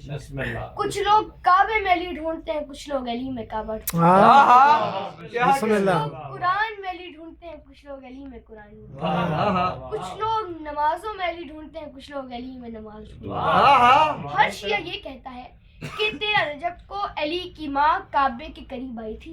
بسم اللہ. کچھ لوگ کعبے میں علی ڈھونڈتے ہیں، کچھ لوگ علی میں کعبہ ڈھونڈتے ہیں، بسم اللہ. قرآن میں علی ڈھونڈتے ہیں، کچھ لوگ علی میں قرآن ڈھونڈتے ہیں، کچھ لوگ نمازوں میں علی ڈھونڈتے ہیں، کچھ لوگ علی میں نماز ڈھونڈتے ہیں. ہر شیعہ یہ کہتا ہے کہ 13 رجب کو علی کی ماں کعبے کے قریب آئی تھی،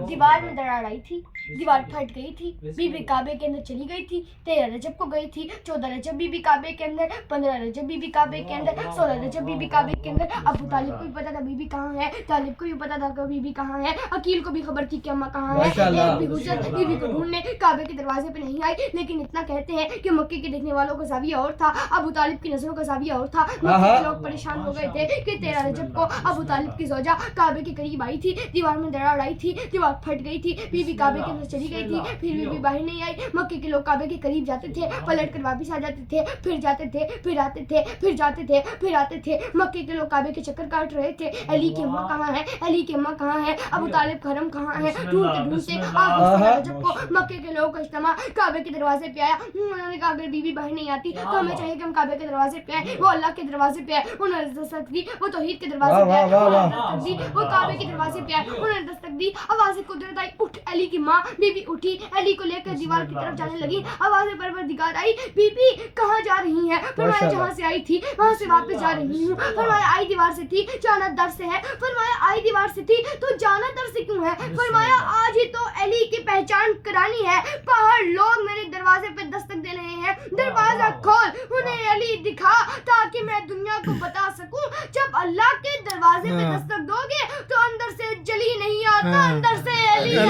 دیوار میں دراڑ آئی تھی، دیوار پھٹ گئی تھی، بی بی کعبے کے اندر چلی گئی تھی. 13 رجب کو گئی تھی، 14 رجب بی بی کعبے کے اندر، 15 رجب بی بی کعبے کے اندر، 16 رجب بی بی کعبے کے اندر. ابو طالب کو بھی پتا تھا بی بی کہاں ہے، طالب کو بھی پتا تھا کہ بی بی کہاں ہے، عقیل کو بھی خبر تھی کہ اماں کہاں ہے. ایک بھی حجت بی بی کو ڈھونڈنے کعبے کے دروازے پہ نہیں آئی. لیکن اتنا کہتے ہیں کہ مکے کے دیکھنے والوں کا زاویہ اور تھا، ابو طالب کی نظروں کا زاویہ اور تھا. مکے کے لوگ پریشان ہو گئے تھے کہ 13 رجب کو ابو طالب کی زوجہ کعبے کے قریب آئی تھی، دیوار میں دراڑ آئی تھی، دیوار پھٹ گئی تھی، بی بی کعبے کے اندر چلی گئی تھی، پھر بی بی باہر نہیں آئی. مکے کے لوگ کعبے کے قریب جاتے تھے، پلٹ کر واپس آ جاتے تھے، پھر جاتے تھے، پھر آتے تھے، پھر جاتے تھے، پھر آتے تھے. مکے کے لوگ کعبے کے چکر کاٹ رہے تھے، علی کی اماں کہاں ہے، علی کی اماں کہاں ہے، ابو طالب کا حرم کہاں ہے، ڈھونڈتے ڈھونڈتے آخر 16 رجب کو مکے کے لوگوں کا اجتماع کعبے کے دروازے پہ آیا. انہوں نے کہا اگر بی بی باہر نہیں آتی تو ہمیں چاہیے کہ ہم کعبے کے دروازے پہ آئیں. وہ اللہ کے دروازے پہ آئے، انہوں نے دستک دی. وہ توحید کے دروازے پہ آئے، انہوں نے دستک دی. وہ کعبے کے دروازے پہ آئے، انہوں نے دستک دی. آواز قدرت آئی، اٹھ. علی کی ماں بی بی اٹھی، علی کو لے کر دیوار کی طرف جانے لگی. آواز پروردگار آئی، بی بی کہاں جا رہی ہیں؟ فرمایا جہاں سے آئی تھی وہاں سے واپس جا رہی ہوں. فرمایا آئی دیوار سے تھی، جانا در سے ہے. فرمایا آئی دیوار سے تھی تو جانا در سے کیوں ہے؟ فرمایا آج ہی تو علی کی پہچان کرانی ہے. باہر لوگ میرے دروازے پہ دستک دے رہے ہیں، دروازہ کھول، انہیں علی دکھا تاکہ میں دنیا کو بتا سکوں. جب اللہ کے دروازے پہ دستک دو گے تو اندر سے جلی نہیں آتا، اندر سے علی ہے.